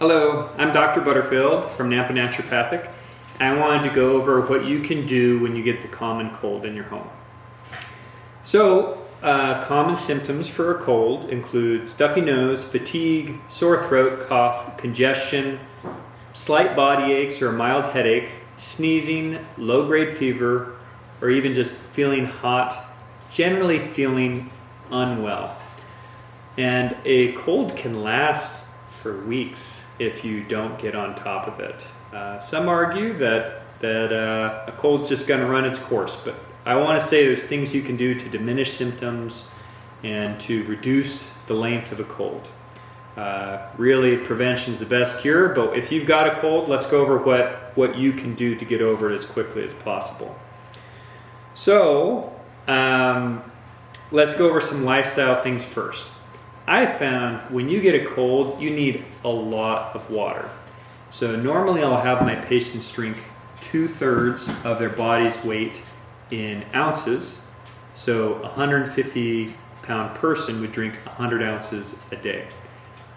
Hello, I'm Dr. Butterfield from Nampa Naturopathic. I wanted to go over what you can do when you get the common cold in your home. So, common symptoms for a cold include stuffy nose, fatigue, sore throat, cough, congestion, slight body aches or a mild headache, sneezing, low-grade fever, or even just feeling hot, generally feeling unwell. And a cold can last for weeks if you don't get on top of it. Some argue that a cold's just going to run its course, but I want to say there's things you can do to diminish symptoms and to reduce the length of a cold. Really, prevention is the best cure, but if you've got a cold, let's go over what you can do to get over it as quickly as possible. So, let's go over some lifestyle things first. I found when you get a cold, you need a lot of water. So normally I'll have my patients drink 2/3 of their body's weight in ounces. So a 150-pound person would drink 100 ounces a day.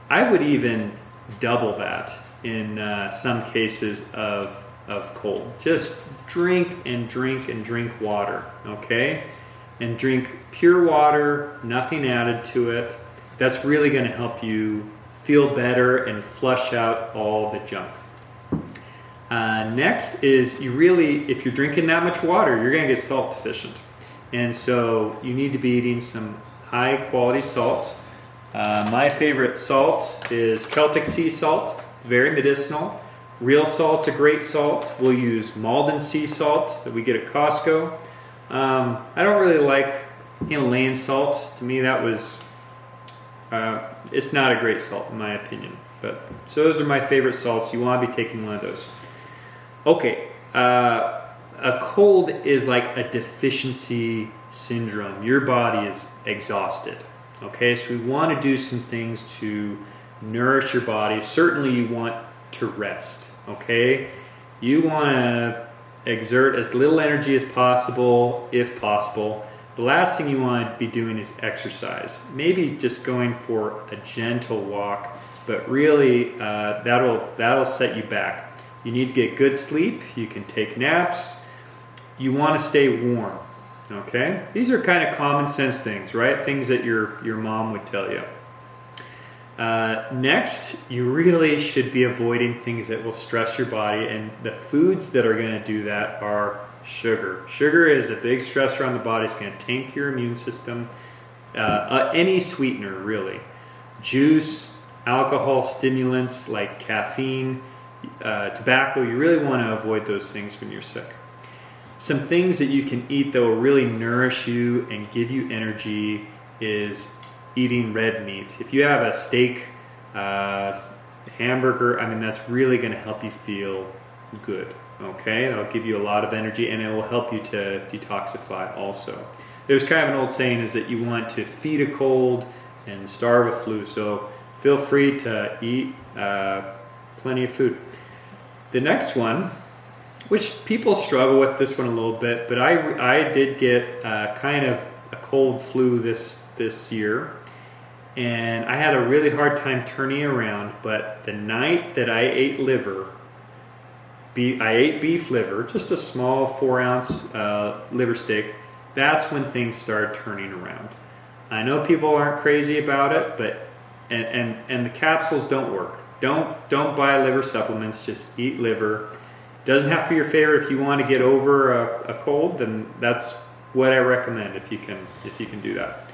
I would even double that in some cases of cold. Just drink and drink and drink water, okay? And drink pure water, nothing added to it. That's really going to help you feel better and flush out all the junk. Next is if you're drinking that much water, you're going to get salt deficient. And so you need to be eating some high quality salt. My favorite salt is Celtic sea salt. It's very medicinal. Real salt's a great salt. We'll use Malden sea salt that we get at Costco. I don't really like Himalayan salt. To me, that was it's not a great salt in my opinion. So those are my favorite salts. You want to be taking one of those. Okay, a cold is like a deficiency syndrome. Your body is exhausted. Okay, so we want to do some things to nourish your body. Certainly you want to rest. Okay, you want to exert as little energy as possible, if possible. The last thing you want to be doing is exercise. Maybe just going for a gentle walk, but really that'll set you back. You need to get good sleep. You can take naps. You want to stay warm. Okay? These are kind of common sense things, right? Things that your mom would tell you. Next, you really should be avoiding things that will stress your body, and the foods that are going to do that are sugar. Sugar is a big stressor on the body. It's going to tank your immune system. Any sweetener, really. Juice, alcohol, stimulants like caffeine, tobacco. You really want to avoid those things when you're sick. Some things that you can eat that will really nourish you and give you energy is eating red meat. If you have a steak, hamburger, that's really going to help you feel good. Okay, that'll give you a lot of energy and it will help you to detoxify also. There's kind of an old saying is that you want to feed a cold and starve a flu. So feel free to eat plenty of food. The next one, which people struggle with this one a little bit, but I did get kind of a cold flu this year. And I had a really hard time turning around, but the night that I ate I ate beef liver, just a small 4-ounce liver steak. That's when things started turning around. I know people aren't crazy about it, but and the capsules don't work. Don't buy liver supplements. Just eat liver. Doesn't have to be your favorite. If you want to get over a cold, then that's what I recommend. If you can do that.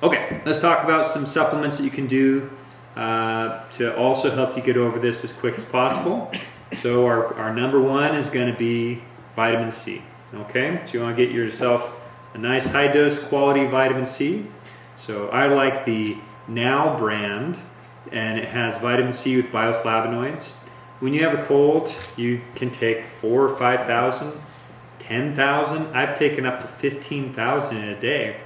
Okay, let's talk about some supplements that you can do to also help you get over this as quick as possible. So our number one is going to be vitamin C. Okay, so you want to get yourself a nice high dose quality vitamin C. So I like the Now brand, and it has vitamin C with bioflavonoids. When you have a cold, you can take 4,000 or 5,000, 10,000. I've taken up to 15,000 in a day.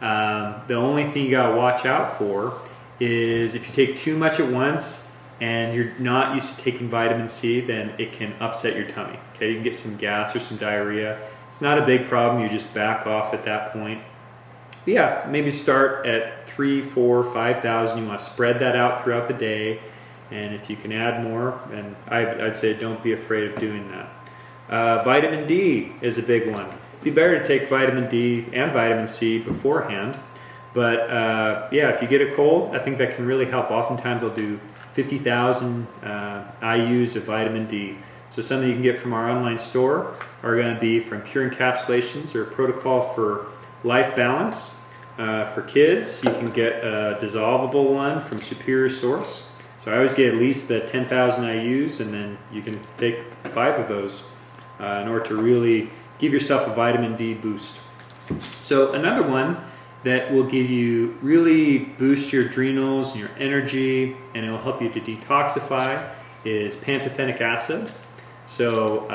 The only thing you gotta watch out for is if you take too much at once and you're not used to taking vitamin C, then it can upset your tummy. Okay, you can get some gas or some diarrhea. It's not a big problem. You just back off at that point. But yeah, maybe start at 3,000, 4,000, 5,000. You want to spread that out throughout the day. And if you can add more, and I'd say don't be afraid of doing that. Vitamin D is a big one. It'd be better to take vitamin D and vitamin C beforehand. But yeah, if you get a cold, I think that can really help. Oftentimes I'll do 50,000 IUs of vitamin D. So some that you can get from our online store are going to be from Pure Encapsulations or Protocol for Life Balance. For kids, you can get a dissolvable one from Superior Source. So I always get at least the 10,000 IUs, and then you can take 5 of those in order to really give yourself a vitamin D boost. So another one that will give you really boost your adrenals and your energy, and it will help you to detoxify, is pantothenic acid. So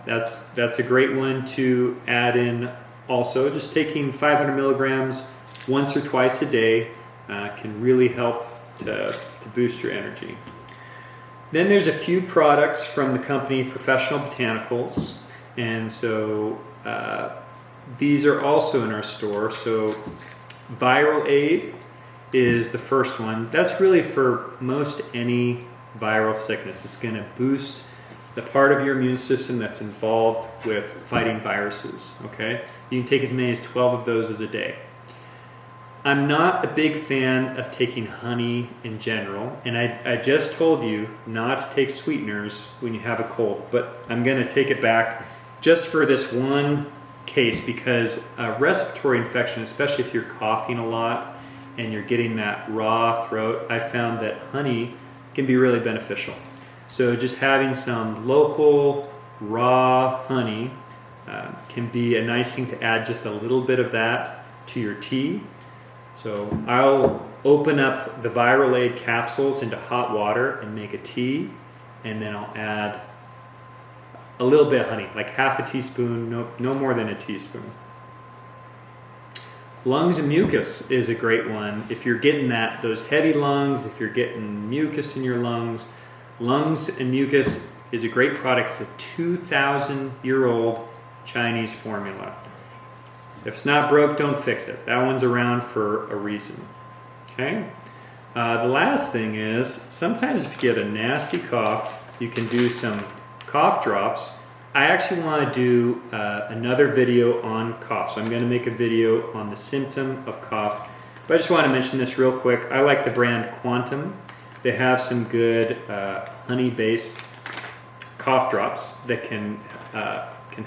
that's a great one to add in also. Just taking 500 milligrams once or twice a day can really help to boost your energy. Then there's a few products from the company Professional Botanicals, and so these are also in our store. So Viral Aid is the first one. That's really for most any viral sickness. It's going to boost the part of your immune system that's involved with fighting viruses. Okay, you can take as many as 12 of those as a day. I'm not a big fan of taking honey in general, and I just told you not to take sweeteners when you have a cold, but I'm going to take it back just for this one case, because a respiratory infection, especially if you're coughing a lot and you're getting that raw throat, I found that honey can be really beneficial. So just having some local raw honey can be a nice thing to add just a little bit of that to your tea. So I'll open up the Viral Aid capsules into hot water and make a tea, and then I'll add a little bit of honey, like half a teaspoon, no more than a teaspoon. Lungs and mucus is a great one. If you're getting those heavy lungs, if you're getting mucus in your lungs, lungs and mucus is a great product. It's a 2,000-year-old Chinese formula. If it's not broke, don't fix it. That one's around for a reason. Okay. The last thing is, sometimes if you get a nasty cough, you can do some cough drops. I actually want to do another video on cough. So I'm going to make a video on the symptom of cough. But I just want to mention this real quick. I like the brand Quantum. They have some good honey-based cough drops that can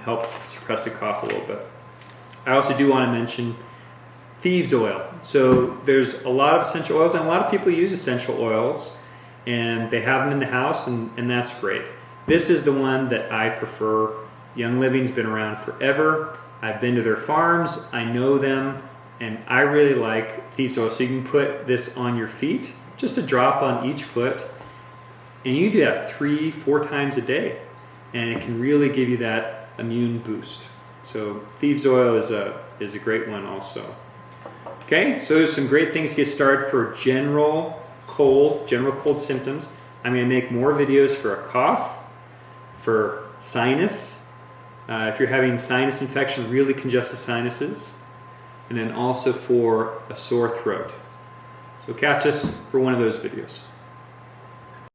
help suppress the cough a little bit. I also do want to mention thieves oil. So there's a lot of essential oils, and a lot of people use essential oils, and they have them in the house, and that's great. This is the one that I prefer. Young Living's been around forever. I've been to their farms. I know them, and I really like thieves oil. So you can put this on your feet, just a drop on each foot, and you do that 3-4 times a day, and it can really give you that immune boost. So thieves oil is a great one also. Okay, so there's some great things to get started for general cold symptoms. I'm going to make more videos for a cough, for sinus, if you're having sinus infection, really congested sinuses, and then also for a sore throat. So catch us for one of those videos.